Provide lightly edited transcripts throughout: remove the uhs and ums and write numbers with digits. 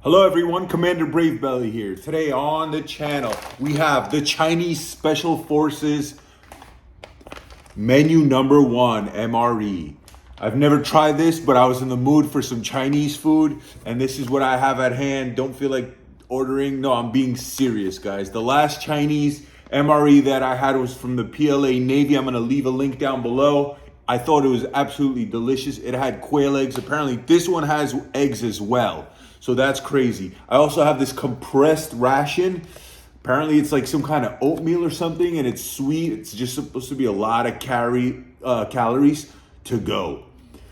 Hello everyone, Commander Brave Belly here. Today on the channel, we have the Chinese Special Forces menu number 1, MRE. I've never tried this, but I was in the mood for some Chinese food, and this is what I have at hand. Don't feel like ordering. No, I'm being serious, guys. The last Chinese MRE that I had was from the PLA Navy. I'm gonna leave a link down below. I thought it was absolutely delicious. It had quail eggs. Apparently this one has eggs as well. So that's crazy. I also have this compressed ration. Apparently it's like some kind of oatmeal or something, and it's sweet. It's just supposed to be a lot of calories to go.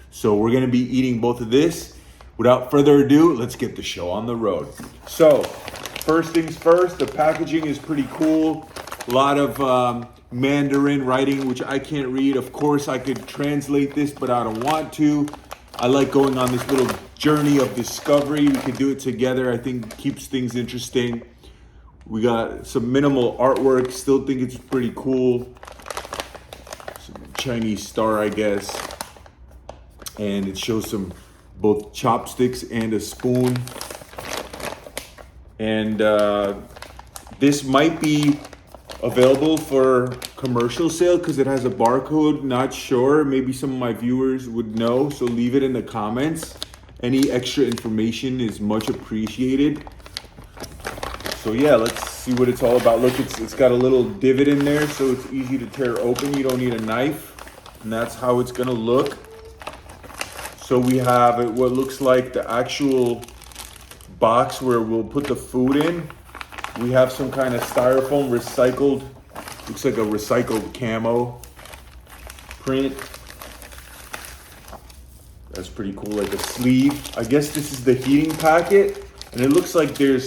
So we're gonna be eating both of this. Without further ado, let's get the show on the road. So first things first, the packaging is pretty cool. A lot of Mandarin writing, which I can't read. Of course, I could translate this, but I don't want to. I like going on this little journey of discovery. We can do it together. I think it keeps things interesting. We got some minimal artwork. Still think it's pretty cool. Some Chinese star, I guess. And it shows some both chopsticks and a spoon. And this might be available for commercial sale because it has a barcode. Not sure. Maybe some of my viewers would know, so leave it in the comments. Any extra information is much appreciated. So yeah, let's see what it's all about. Look, it's got a little divot in there, so it's easy to tear open. You don't need a knife, and that's how it's gonna look. So we have what looks like the actual box where we'll put the food in. We have some kind of styrofoam recycled, looks like a recycled camo print. That's pretty cool, like a sleeve. I guess this is the heating packet, and it looks like the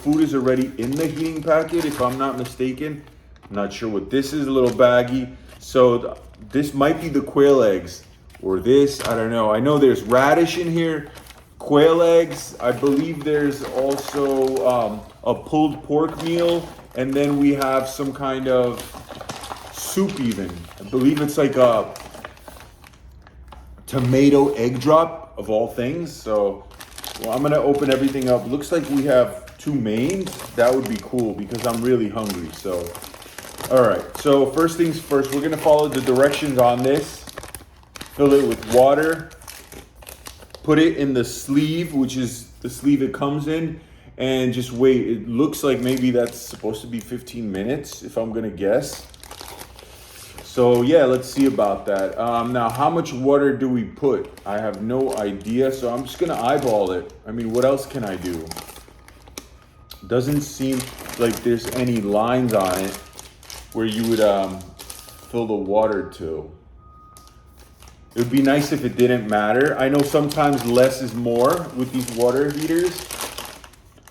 food is already in the heating packet, if I'm not mistaken. I'm not sure what this is, a little baggy. So this might be the quail eggs, or this, I don't know. I know there's radish in here, quail eggs. I believe there's also a pulled pork meal, and then we have some kind of soup even. I believe it's like a tomato egg drop of all things. So well, I'm gonna open everything up. Looks like we have 2 mains. That would be cool because I'm really hungry. So, all right, so first things first, we're gonna follow the directions on this. Fill it with water. Put it in the sleeve, which is the sleeve it comes in, and just wait. It looks like maybe that's supposed to be 15 minutes, if I'm gonna guess. So yeah, let's see about that. Now, how much water do we put? I have no idea, so I'm just gonna eyeball it. I mean, what else can I do? Doesn't seem like there's any lines on it where you would fill the water to. It would be nice if it didn't matter. I know sometimes less is more with these water heaters.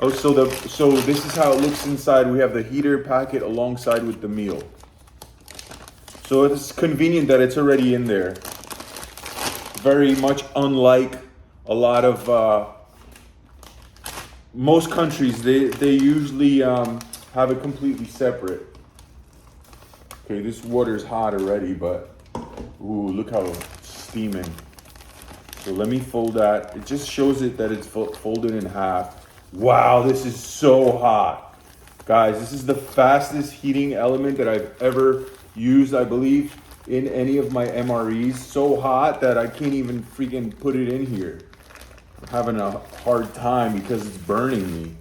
Oh, so this is how it looks inside. We have the heater packet alongside with the meal. So it's convenient that it's already in there. Very much unlike a lot of most countries. They usually have it completely separate. Okay, this water is hot already, but ooh, look how steaming. So let me fold that. It just shows it that it's folded in half. Wow, this is so hot. Guys, this is the fastest heating element that I've ever used, I believe, in any of my MREs. So hot that I can't even freaking put it in here. I'm having a hard time because it's burning me.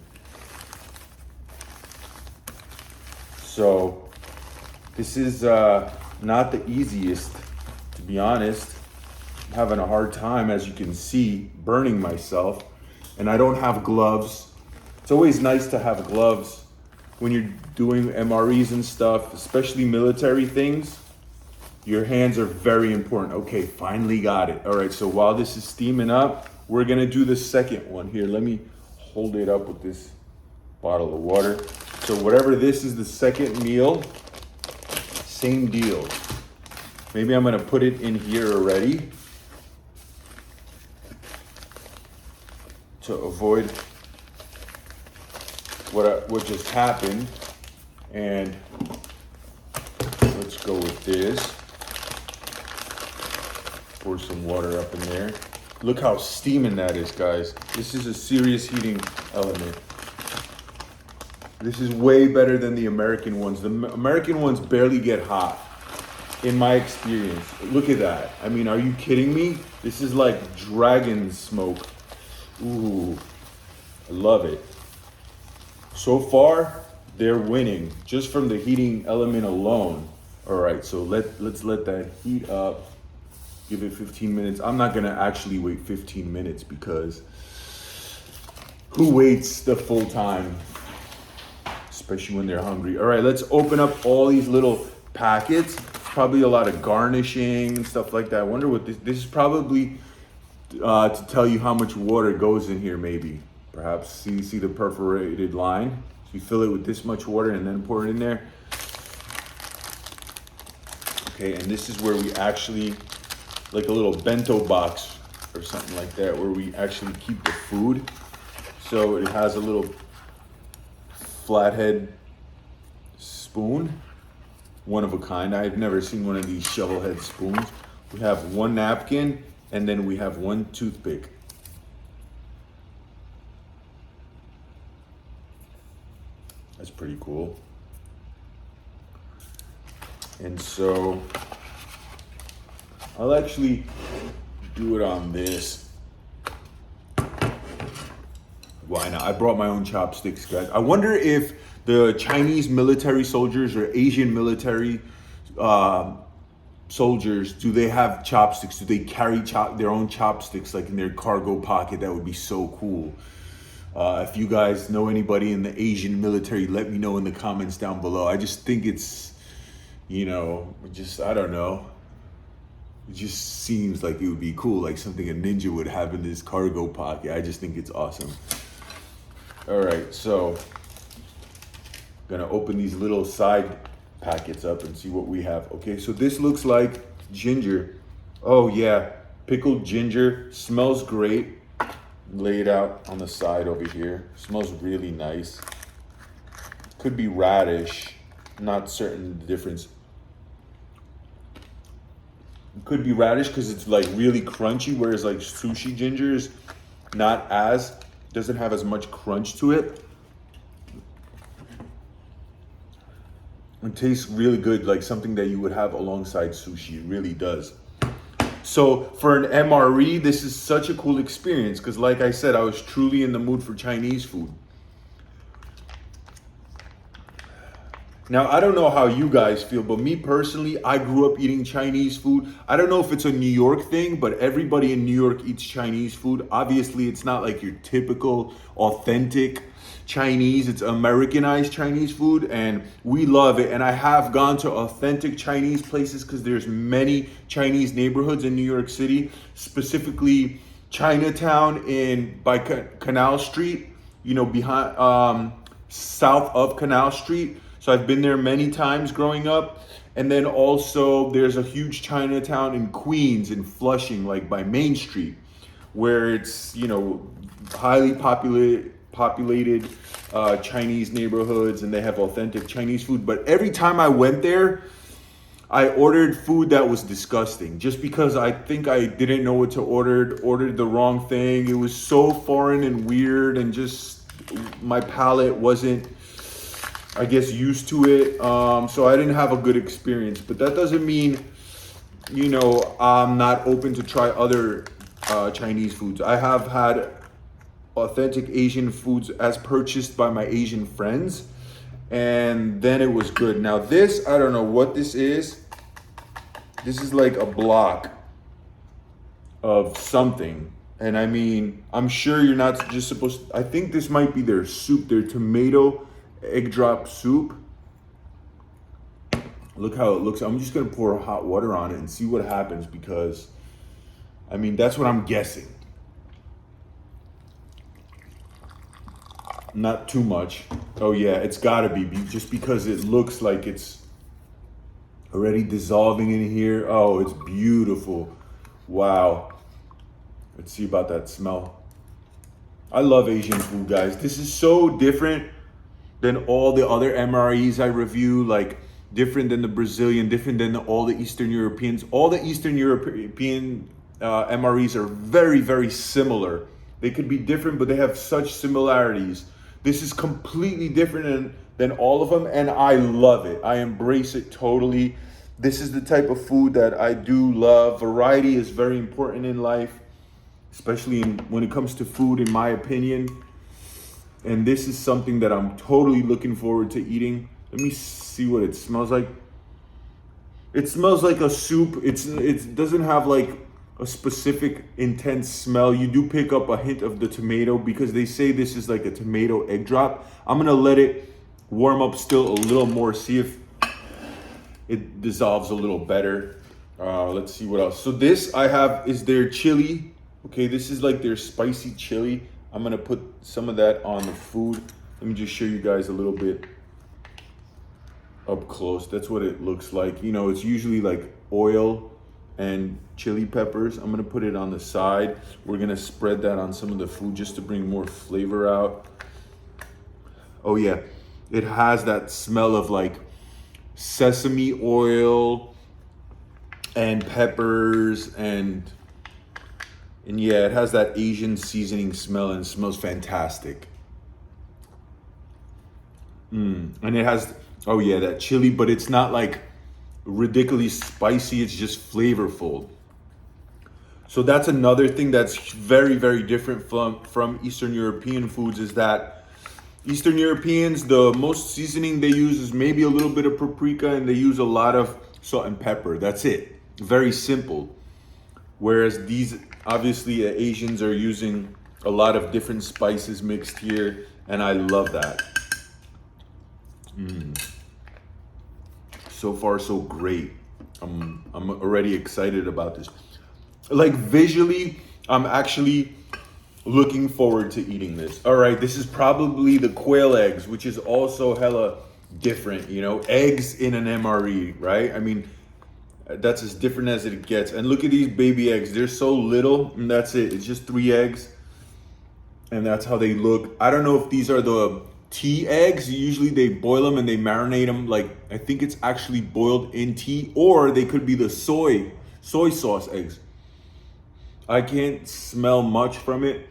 So this is not the easiest, to be honest. I'm having a hard time, as you can see, burning myself, and I don't have gloves. It's always nice to have gloves when you're doing MREs and stuff, especially military things. Your hands are very important. Okay, finally got it. All right, so while this is steaming up, we're gonna do the second one here. Let me hold it up with this bottle of water. So whatever this is, the second meal, same deal. Maybe I'm gonna put it in here already to avoid what just happened. And let's go with this. Pour some water up in there. Look how steaming that is, guys. This is a serious heating element. This is way better than the American ones. The American ones barely get hot, in my experience. Look at that. I mean, are you kidding me? This is like dragon smoke. Ooh, I love it. So far, they're winning just from the heating element alone. All right, so let's let that heat up. Give it 15 minutes. I'm not gonna actually wait 15 minutes because who waits the full time? Especially when they're hungry. All right, let's open up all these little packets. Probably a lot of garnishing and stuff like that. I wonder what this is probably to tell you how much water goes in here maybe. Perhaps see the perforated line. So you fill it with this much water and then pour it in there. Okay, and this is where we actually, like a little bento box or something like that, where we actually keep the food. So it has a little flathead spoon, one of a kind. I've never seen one of these shovel head spoons. We have one napkin and then we have one toothpick. That's pretty cool. And so I'll actually do it on this. Why not? I brought my own chopsticks, guys. I wonder if the Chinese military soldiers or Asian military soldiers, do they have chopsticks? Do they carry their own chopsticks like in their cargo pocket? That would be so cool. If you guys know anybody in the Asian military, let me know in the comments down below. I just think it's, you know, I don't know. It just seems like it would be cool, like something a ninja would have in his cargo pocket. I just think it's awesome. All right, so gonna open these little side packets up and see what we have. Okay, so this looks like ginger. Oh yeah, pickled ginger, smells great. Lay it out on the side over here. Smells really nice. Could be radish, not certain the difference. It could be radish because it's like really crunchy, whereas like sushi ginger is doesn't have as much crunch to it. It tastes really good, like something that you would have alongside sushi. It really does. So for an MRE, this is such a cool experience because like I said, I was truly in the mood for Chinese food. Now, I don't know how you guys feel, but me personally, I grew up eating Chinese food. I don't know if it's a New York thing, but everybody in New York eats Chinese food. Obviously, it's not like your typical authentic Chinese. It's Americanized Chinese food, and we love it. And I have gone to authentic Chinese places because there's many Chinese neighborhoods in New York City, specifically Chinatown by Canal Street, you know, behind south of Canal Street. So I've been there many times growing up. And then also there's a huge Chinatown in Queens, in Flushing, like by Main Street, where it's, you know, highly populated Chinese neighborhoods, and they have authentic Chinese food. But every time I went there, I ordered food that was disgusting just because I think I didn't know what to ordered the wrong thing. It was so foreign and weird, and just my palate wasn't, I guess, used to it. So I didn't have a good experience, but that doesn't mean, you know, I'm not open to try other Chinese foods. I have had authentic Asian foods as purchased by my Asian friends, and then it was good. Now this, I don't know what this is. This is like a block of something. And I mean, I'm sure you're not just supposed to, I think this might be their soup, their tomato egg drop soup. Look how it looks. I'm just gonna pour hot water on it and see what happens, because I mean, that's what I'm guessing. Not too much. Oh yeah, it's gotta be just because it looks like it's already dissolving in here. Oh, it's beautiful. Wow. Let's see about that smell. I love Asian food, guys. This is so different than all the other MREs I review, like different than the Brazilian, different than all the Eastern Europeans. All the Eastern European MREs are very, very similar. They could be different, but they have such similarities. This is completely different than all of them, and I love it. I embrace it totally. This is the type of food that I do love. Variety is very important in life, especially when it comes to food, in my opinion. And this is something that I'm totally looking forward to eating. Let me see what it smells like. It smells like a soup. It doesn't have like a specific intense smell. You do pick up a hint of the tomato because they say this is like a tomato egg drop. I'm gonna let it warm up still a little more, see if it dissolves a little better. Let's see what else. So this I have is their chili. Okay, this is like their spicy chili. I'm gonna put some of that on the food. Let me just show you guys a little bit up close. That's what it looks like. You know, it's usually like oil and chili peppers. I'm gonna put it on the side. We're gonna spread that on some of the food just to bring more flavor out. Oh yeah, it has that smell of like sesame oil and peppers and yeah, it has that Asian seasoning smell and it smells fantastic. And it has, oh yeah, that chili, but it's not like ridiculously spicy, it's just flavorful. So that's another thing that's very, very different from Eastern European foods, is that Eastern Europeans, the most seasoning they use is maybe a little bit of paprika, and they use a lot of salt and pepper. That's it. Very simple. Whereas these, obviously, Asians are using a lot of different spices mixed here, and I love that. So far, so great. I'm already excited about this. Like visually, I'm actually looking forward to eating this. All right, this is probably the quail eggs, which is also hella different, you know, eggs in an MRE, right? I mean, that's as different as it gets. And look at these baby eggs. They're so little, and that's it. It's just 3 eggs, and that's how they look. I don't know if these are the tea eggs. Usually they boil them and they marinate them. Like, I think it's actually boiled in tea, or they could be the soy sauce eggs. I can't smell much from it.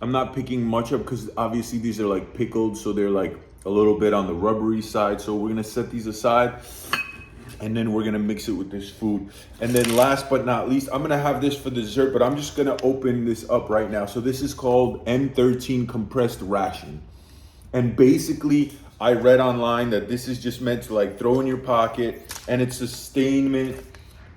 I'm not picking much up because obviously these are like pickled, so they're like a little bit on the rubbery side. So we're gonna set these aside, and then we're gonna mix it with this food. And then last but not least, I'm gonna have this for dessert, but I'm just gonna open this up right now. So this is called M13 compressed ration. And basically, I read online that this is just meant to like throw in your pocket, and it's sustainment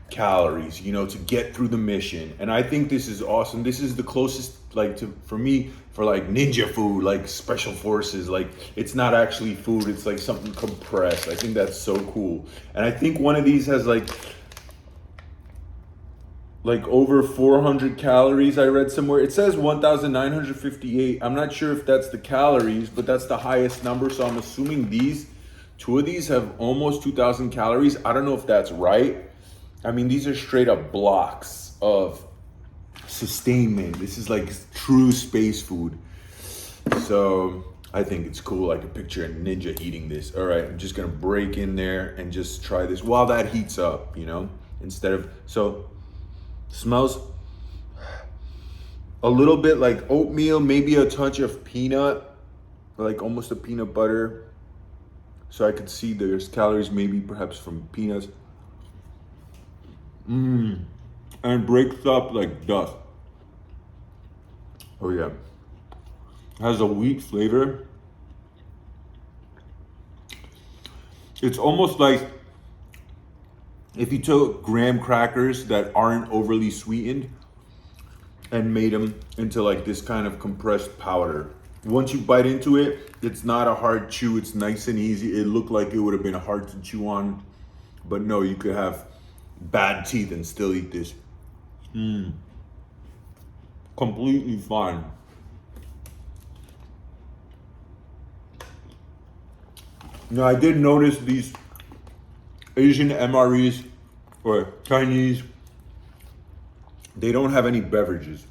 calories, you know, to get through the mission. And I think this is awesome. This is the closest, like, to, for me, for like ninja food, like special forces. Like, it's not actually food, it's like something compressed. I think that's so cool. And I think one of these has like over 400 calories. I read somewhere. It says 1,958. I'm not sure if that's the calories, but that's the highest number. So I'm assuming two of these have almost 2,000 calories. I don't know if that's right. I mean, these are straight up blocks of sustainment. This is like true space food. So I think it's cool. I can picture a ninja eating this. All right, I'm just gonna break in there and just try this while that heats up, you know, so smells a little bit like oatmeal, maybe a touch of peanut, like almost a peanut butter. So I could see there's calories maybe perhaps from peanuts. And breaks up like dust. Oh yeah. Has a wheat flavor. It's almost like if you took graham crackers that aren't overly sweetened and made them into like this kind of compressed powder. Once you bite into it, it's not a hard chew. It's nice and easy. It looked like it would have been hard to chew on, but no, you could have bad teeth and still eat this. Completely fine. Now, I did notice these Asian MREs or Chinese, they don't have any beverages.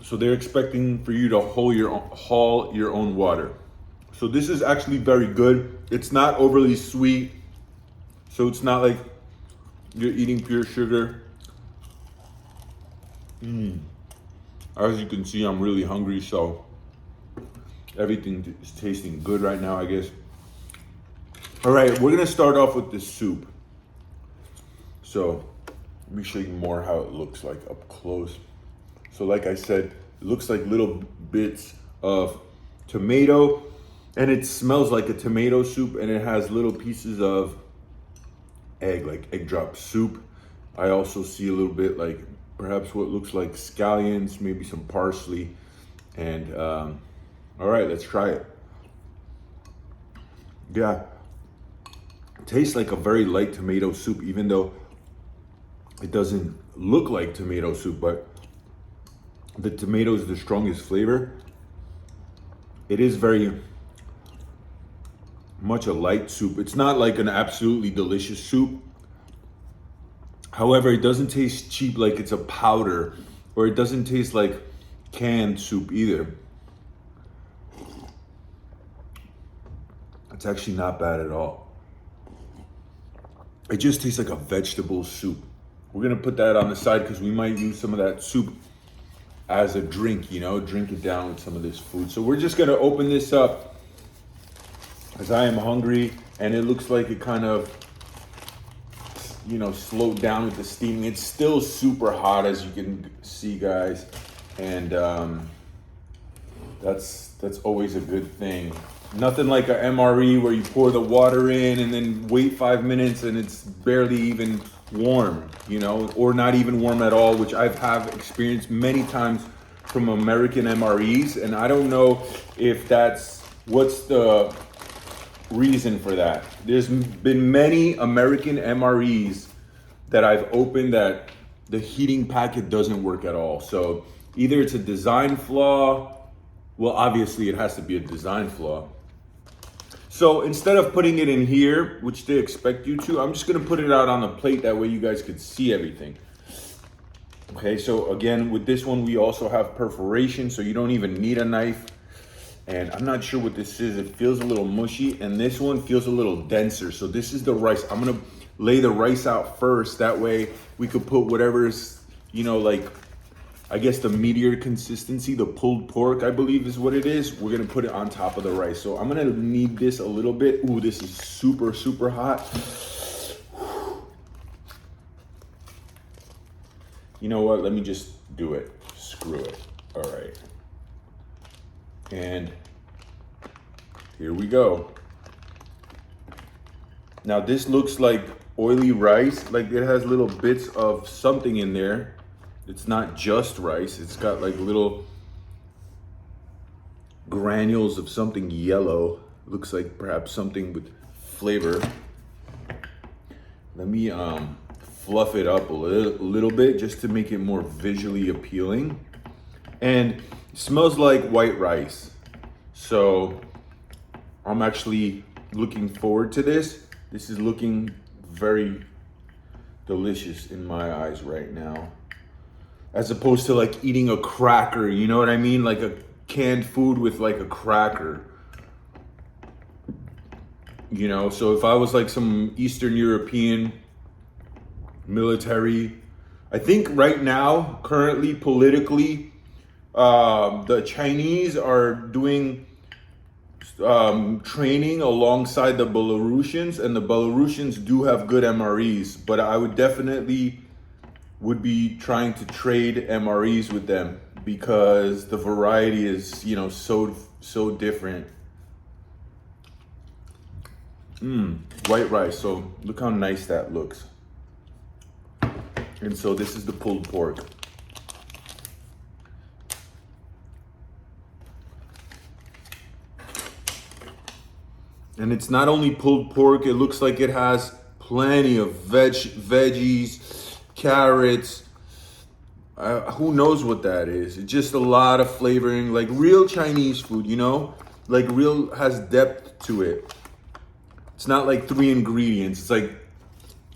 So they're expecting for you to haul your own water. So this is actually very good. It's not overly sweet. So it's not like you're eating pure sugar. As you can see, I'm really hungry, so everything is tasting good right now, I guess. All right, we're gonna start off with this soup. So let me show you more how it looks like up close. So like I said, it looks like little bits of tomato, and it smells like a tomato soup, and it has little pieces of egg, like egg drop soup. I also see a little bit like perhaps what looks like scallions, maybe some parsley. And all right, let's try it. Yeah, it tastes like a very light tomato soup, even though it doesn't look like tomato soup, but the tomato is the strongest flavor. It is very much a light soup. It's not like an absolutely delicious soup. However, it doesn't taste cheap like it's a powder, or it doesn't taste like canned soup either. It's actually not bad at all. It just tastes like a vegetable soup. We're gonna put that on the side because we might use some of that soup as a drink, you know, drink it down with some of this food. So we're just gonna open this up as I am hungry, and it looks like it kind of, you know, slowed down with the steaming. It's still super hot, as you can see, guys, and that's always a good thing. Nothing like a MRE where you pour the water in and then wait 5 minutes and it's barely even warm, you know, or not even warm at all, which I've experienced many times from American MREs, and I don't know if what's the reason for that. There's been many American MREs that I've opened that the heating packet doesn't work at all. So either it's a design flaw, well, obviously it has to be a design flaw. So instead of putting it in here, which they expect you to, I'm just gonna put it out on the plate, that way you guys could see everything. Okay, so again, with this one, we also have perforation, so you don't even need a knife. And I'm not sure what this is. It feels a little mushy, and this one feels a little denser. So this is the rice. I'm gonna lay the rice out first. That way we could put whatever's, you know, like, I guess the meatier consistency, the pulled pork, I believe is what it is. We're gonna put it on top of the rice. So I'm gonna knead this a little bit. Ooh, this is super, super hot. You know what, let me just do it. Screw it, all right. And here we go. Now this looks like oily rice, like it has little bits of something in there. It's not just rice, it's got like little granules of something yellow. Looks like perhaps something with flavor. Let me fluff it up a little bit just to make it more visually appealing. And it smells like white rice. So I'm actually looking forward to this. This is looking very delicious in my eyes right now. As opposed to like eating a cracker, you know what I mean? Like a canned food with like a cracker. You know, so if I was like some Eastern European military, I think right now, currently, politically, the Chinese are doing training alongside the Belarusians, and the Belarusians do have good MREs, but I would definitely be trying to trade MREs with them because the variety is, you know, so different. White rice, so look how nice that looks. And so this is the pulled pork. And it's not only pulled pork, it looks like it has plenty of veggies, carrots, who knows what that is. It's just a lot of flavoring, like real Chinese food, you know? Like real, has depth to it. It's not like 3 ingredients, it's like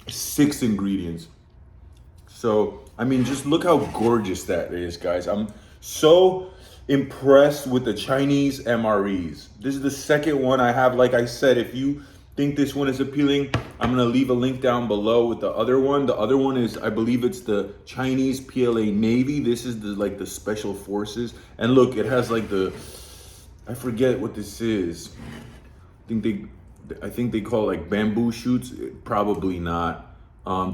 6 ingredients. So, I mean, just look how gorgeous that is, guys. I'm so impressed with the Chinese MREs. This is the second one I have. Like I said, if you think this one is appealing. I'm gonna leave a link down below with the other one. The other one is, I believe it's the Chinese PLA Navy. This is the special forces. And look, it has like I forget what this is. I think they call it like bamboo shoots. Probably not.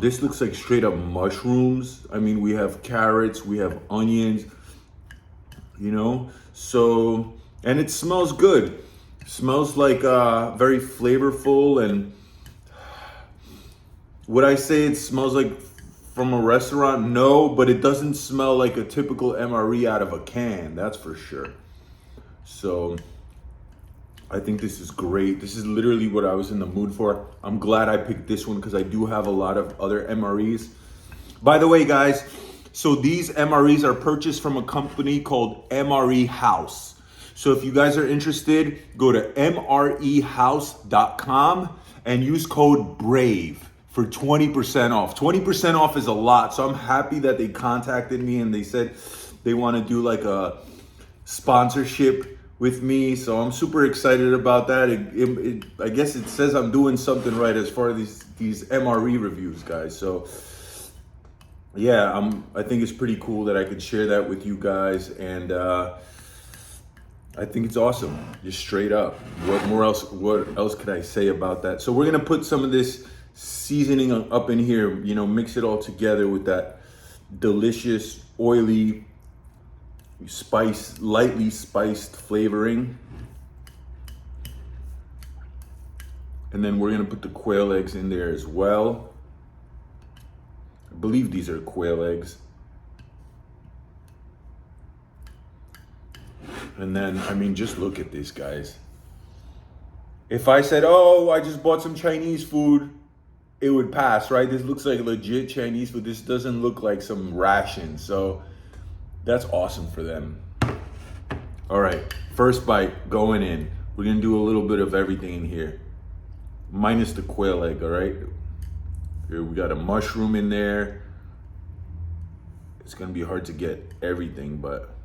This looks like straight up mushrooms. I mean, we have carrots, we have onions, you know? So, and it smells good. Smells like very flavorful. And would I say it smells like from a restaurant? No, but it doesn't smell like a typical MRE out of a can, that's for sure. So I think this is great. This is literally what I was in the mood for. I'm glad I picked this one because I do have a lot of other MREs. By the way, guys, so these MREs are purchased from a company called MRE House. So if you guys are interested, go to mrehouse.com and use code BRAVE for 20% off. 20% off is a lot. So I'm happy that they contacted me and they said they want to do like a sponsorship with me. So I'm super excited about that. I guess it says I'm doing something right as far as these MRE reviews, guys. So yeah, I think it's pretty cool that I could share that with you guys. And I think it's awesome, just straight up. What else could I say about that? So we're gonna put some of this seasoning up in here, you know, mix it all together with that delicious, oily, lightly spiced flavoring. And then we're gonna put the quail eggs in there as well. I believe these are quail eggs. And then, I mean, just look at this, guys. If I said, oh, I just bought some Chinese food, it would pass, right? This looks like legit Chinese food. This doesn't look like some ration. So that's awesome for them. All right, first bite going in. We're gonna do a little bit of everything in here, minus the quail egg, all right? Here we got a mushroom in there. It's gonna be hard to get everything, but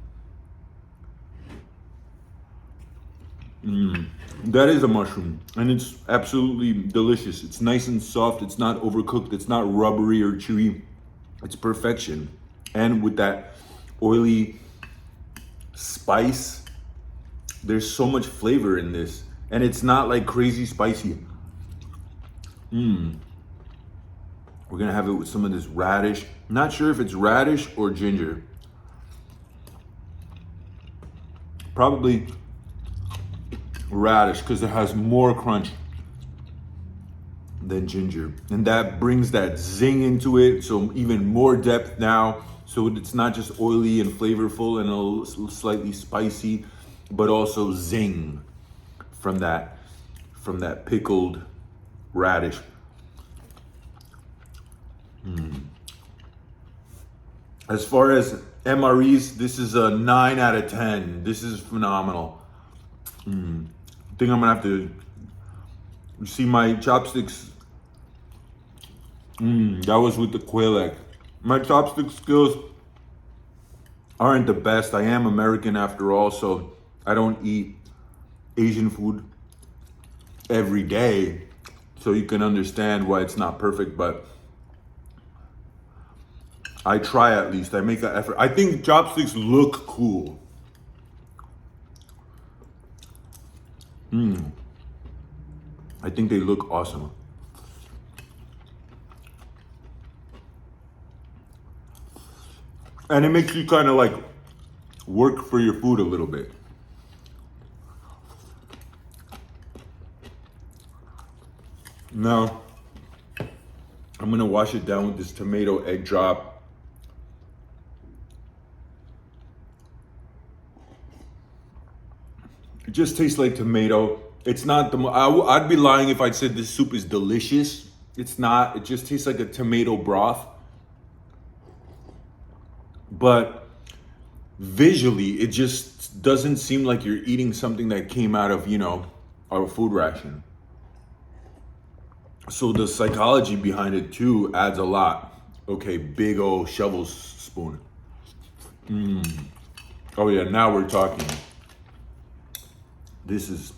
that is a mushroom, and it's absolutely delicious. It's nice and soft. It's not overcooked. It's not rubbery or chewy. It's perfection. And with that oily spice, there's so much flavor in this, and it's not like crazy spicy. We're gonna have it with some of this radish. Not sure if it's radish or ginger. Probably radish because it has more crunch than ginger, and that brings that zing into it, so even more depth now. So it's not just oily and flavorful and a little slightly spicy, but also zing from that pickled radish. As far as MREs, this is a 9 out of 10. This is phenomenal. I think I'm gonna have to, you see my chopsticks, that was with the quail egg. My chopstick skills aren't the best. I am American after all, so I don't eat Asian food every day. So you can understand why it's not perfect, but I try at least. I make an effort. I think chopsticks look cool. I think they look awesome. And it makes you kind of like work for your food a little bit. Now, I'm gonna wash it down with this tomato egg drop. It just tastes like tomato. It's not I'd be lying if I said this soup is delicious. It's not. It just tastes like a tomato broth. But visually, it just doesn't seem like you're eating something that came out of, you know, our food ration. So the psychology behind it too adds a lot. Okay, big old shovel spoon. Oh yeah, now we're talking. This is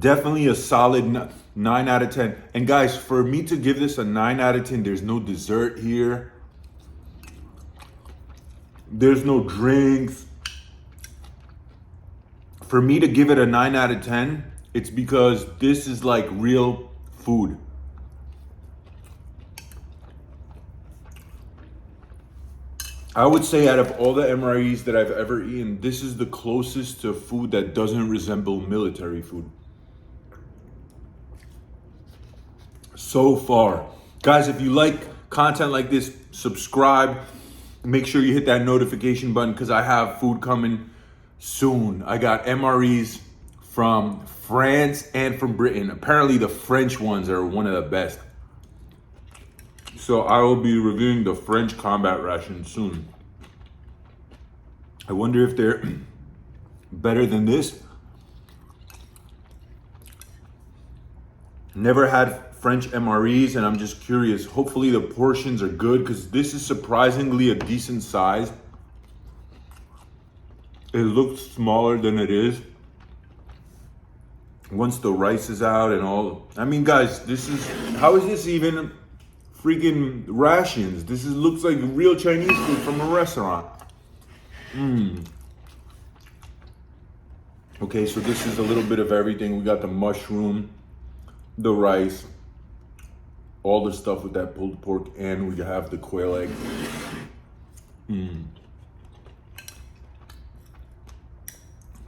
Definitely a solid 9 out of 10. And guys, for me to give this a 9 out of 10, there's no dessert here. There's no drinks. For me to give it a 9 out of 10, it's because this is like real food. I would say out of all the MREs that I've ever eaten, this is the closest to food that doesn't resemble military food. So far. Guys, if you like content like this, subscribe. Make sure you hit that notification button because I have food coming soon. I got MREs from France and from Britain. Apparently the French ones are one of the best. So I will be reviewing the French combat rations soon. I wonder if they're better than this. Never had French MREs and I'm just curious. Hopefully the portions are good because this is surprisingly a decent size. It looks smaller than it is. Once the rice is out and all. I mean, guys, how is this even freaking rations? This looks like real Chinese food from a restaurant. Okay, so this is a little bit of everything. We got the mushroom, the rice, all the stuff with that pulled pork, and we have the quail egg.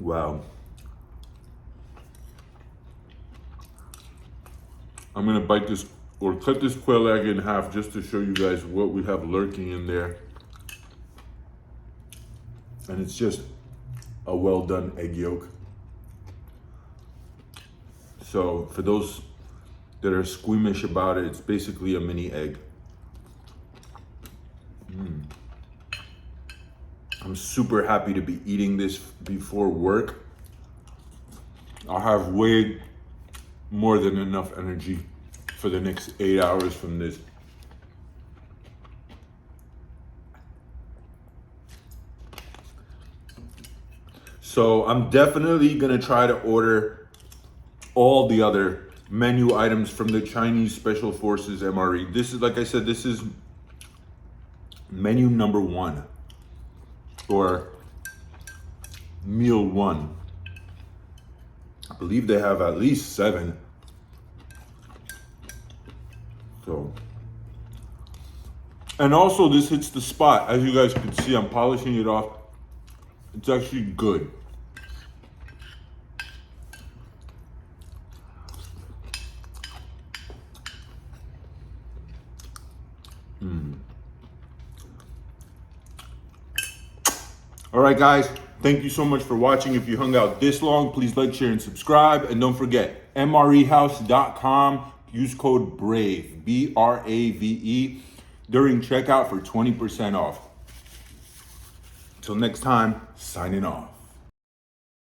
Wow. I'm gonna bite this or cut this quail egg in half just to show you guys what we have lurking in there. And it's just a well done egg yolk. So for those that are squeamish about it, it's basically a mini egg. I'm super happy to be eating this before work. I'll have way more than enough energy for the next 8 hours from this. So I'm definitely gonna try to order all the other menu items from the Chinese Special Forces MRE. This is, like I said, this is menu number 1 or meal 1. I believe they have at least 7. So, and also this hits the spot. As you guys can see, I'm polishing it off. It's actually good. All right, guys, thank you so much for watching. If you hung out this long, please like, share, and subscribe. And don't forget, MREhouse.com, use code BRAVE, B-R-A-V-E, during checkout for 20% off. Until next time, signing off.